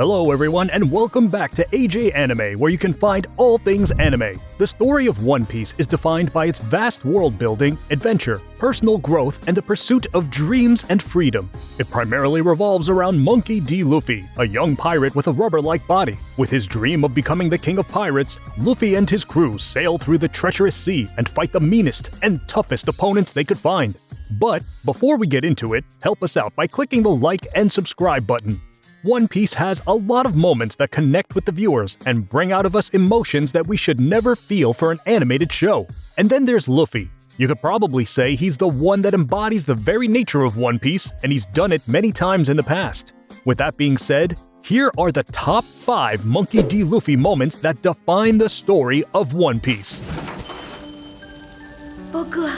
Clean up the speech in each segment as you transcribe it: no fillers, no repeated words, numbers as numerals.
Hello everyone and welcome back to AJ Anime, where you can find all things anime. The story of One Piece is defined by its vast world building, adventure, personal growth, and the pursuit of dreams and freedom. It primarily revolves around Monkey D. Luffy, a young pirate with a rubber-like body. With his dream of becoming the king of pirates, Luffy and his crew sail through the treacherous sea and fight the meanest and toughest opponents they could find. But before we get into it, help us out by clicking the like and subscribe button. One Piece has a lot of moments that connect with the viewers and bring out of us emotions that we should never feel for an animated show. And then there's Luffy. You could probably say he's the one that embodies the very nature of One Piece, and he's done it many times in the past. With that being said, here are the top 5 Monkey D. Luffy moments that define the story of One Piece. 僕は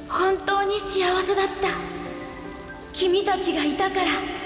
本当に幸せだった。君たちがいたから。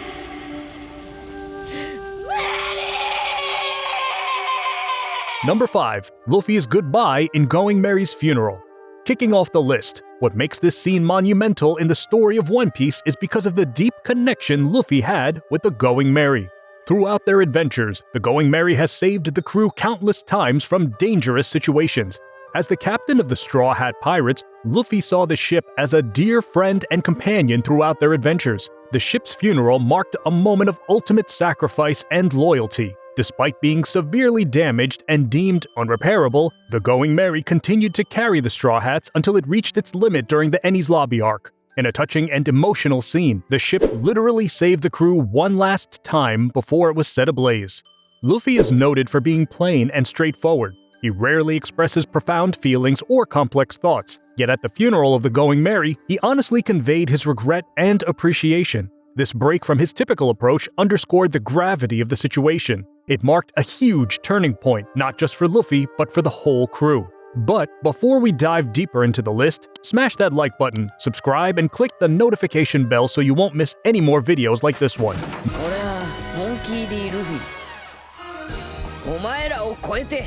Number 5. Luffy's goodbye in Going Merry's funeral. Kicking off the list, what makes this scene monumental in the story of One Piece is because of the deep connection Luffy had with the Going Merry. Throughout their adventures, the Going Merry has saved the crew countless times from dangerous situations. As the captain of the Straw Hat Pirates, Luffy saw the ship as a dear friend and companion throughout their adventures. The ship's funeral marked a moment of ultimate sacrifice and loyalty. Despite being severely damaged and deemed unrepairable, the Going Merry continued to carry the Straw Hats until it reached its limit during the Enies Lobby arc. In a touching and emotional scene, the ship literally saved the crew one last time before it was set ablaze. Luffy is noted for being plain and straightforward. He rarely expresses profound feelings or complex thoughts. Yet at the funeral of the Going Merry, he honestly conveyed his regret and appreciation. This break from his typical approach underscored the gravity of the situation. It marked a huge turning point, not just for Luffy, but for the whole crew. But before we dive deeper into the list, smash that like button, subscribe, and click the notification bell so you won't miss any more videos like this one. Monkey D. Luffy. お前らを超えて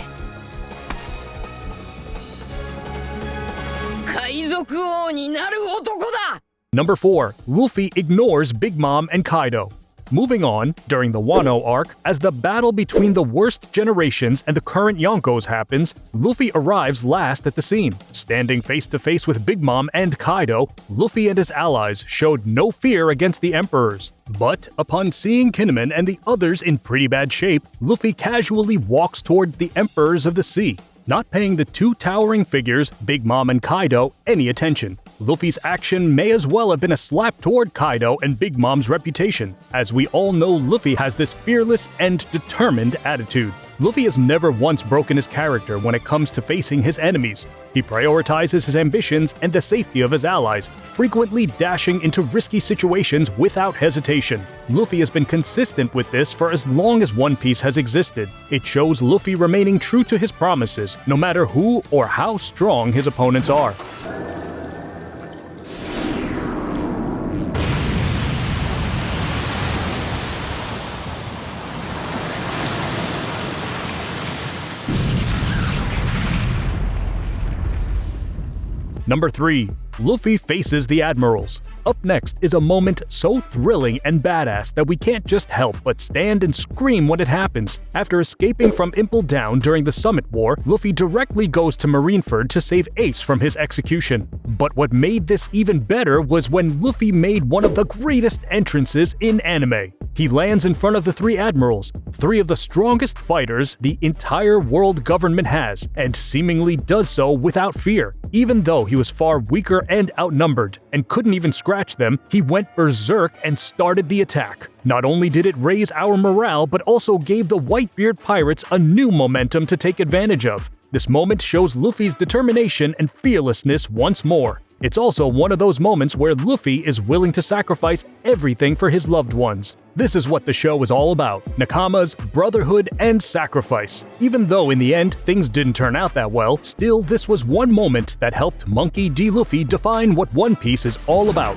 海賊王になる男だ! Number 4. Luffy ignores Big Mom and Kaido. Moving on, during the Wano arc, as the battle between the worst generations and the current Yonkos happens, Luffy arrives last at the scene. Standing face to face with Big Mom and Kaido, Luffy and his allies showed no fear against the Emperors. But upon seeing Kinemon and the others in pretty bad shape, Luffy casually walks toward the Emperors of the Sea, not paying the two towering figures, Big Mom and Kaido, any attention. Luffy's action may as well have been a slap toward Kaido and Big Mom's reputation. As we all know, Luffy has this fearless and determined attitude. Luffy has never once broken his character when it comes to facing his enemies. He prioritizes his ambitions and the safety of his allies, frequently dashing into risky situations without hesitation. Luffy has been consistent with this for as long as One Piece has existed. It shows Luffy remaining true to his promises, no matter who or how strong his opponents are. Number 3. Luffy faces the Admirals. Up next is a moment so thrilling and badass that we can't just help but stand and scream when it happens. After escaping from Impel Down during the Summit War, Luffy directly goes to Marineford to save Ace from his execution. But what made this even better was when Luffy made one of the greatest entrances in anime. He lands in front of the 3 Admirals, 3 of the strongest fighters the entire world government has, and seemingly does so without fear. Even though he was far weaker and outnumbered, and couldn't even scratch them, he went berserk and started the attack. Not only did it raise our morale, but also gave the Whitebeard pirates a new momentum to take advantage of. This moment shows Luffy's determination and fearlessness once more. It's also one of those moments where Luffy is willing to sacrifice everything for his loved ones. This is what the show is all about: nakamas, brotherhood, and sacrifice. Even though in the end things didn't turn out that well, still this was one moment that helped Monkey D. Luffy define what One Piece is all about.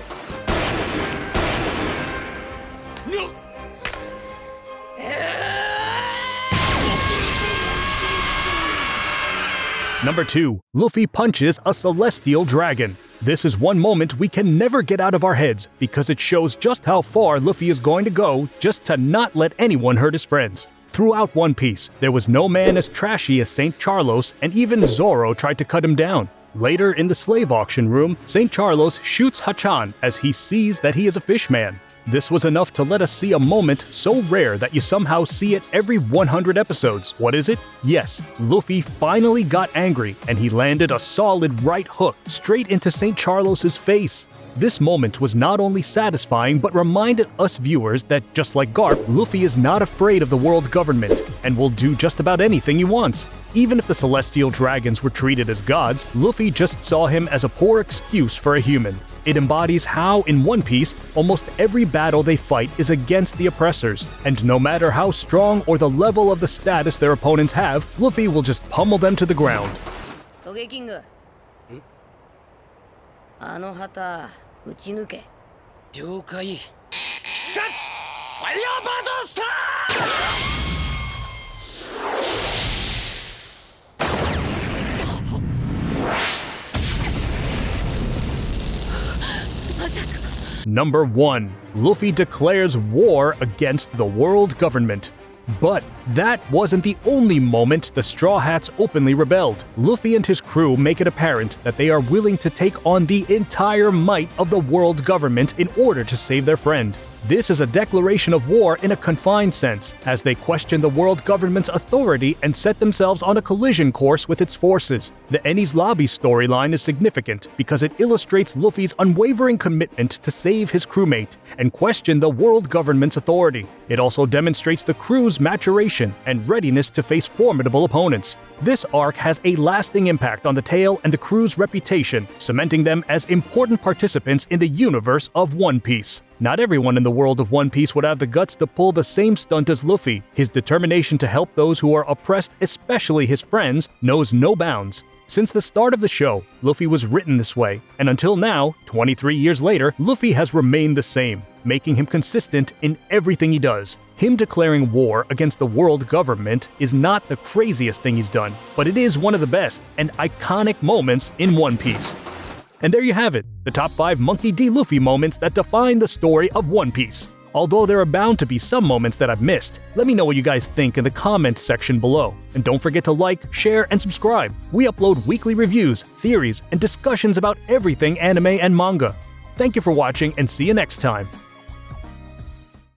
Number 2. Luffy punches a celestial dragon. This is one moment we can never get out of our heads because it shows just how far Luffy is going to go just to not let anyone hurt his friends. Throughout One Piece, there was no man as trashy as St. Charlos, and even Zoro tried to cut him down. Later in the slave auction room, St. Charlos shoots Hachan as he sees that he is a fishman. This was enough to let us see a moment so rare that you somehow see it every 100 episodes. What is it? Yes, Luffy finally got angry and he landed a solid right hook straight into St. Charlos's face. This moment was not only satisfying but reminded us viewers that just like Garp, Luffy is not afraid of the world government and will do just about anything he wants. Even if the celestial dragons were treated as gods, Luffy just saw him as a poor excuse for a human. It embodies how, in One Piece, almost every battle they fight is against the oppressors, and no matter how strong or the level of the status their opponents have, Luffy will just pummel them to the ground. ソゲキングあの旗撃ち抜け了解視察ファイヤーバードスター Number 1. Luffy declares war against the world government. But that wasn't the only moment the Straw Hats openly rebelled. Luffy and his crew make it apparent that they are willing to take on the entire might of the world government in order to save their friend. This is a declaration of war in a confined sense, as they question the world government's authority and set themselves on a collision course with its forces. The Enies Lobby storyline is significant because it illustrates Luffy's unwavering commitment to save his crewmate and question the world government's authority. It also demonstrates the crew's maturation and readiness to face formidable opponents. This arc has a lasting impact on the tale and the crew's reputation, cementing them as important participants in the universe of One Piece. Not everyone in the world of One Piece would have the guts to pull the same stunt as Luffy. His determination to help those who are oppressed, especially his friends, knows no bounds. Since the start of the show, Luffy was written this way, and until now, 23 years later, Luffy has remained the same, making him consistent in everything he does. Him declaring war against the world government is not the craziest thing he's done, but it is one of the best and iconic moments in One Piece. And there you have it, the top 5 Monkey D. Luffy moments that define the story of One Piece. Although there are bound to be some moments that I've missed, let me know what you guys think in the comments section below. And don't forget to like, share, and subscribe. We upload weekly reviews, theories, and discussions about everything anime and manga. Thank you for watching and see you next time.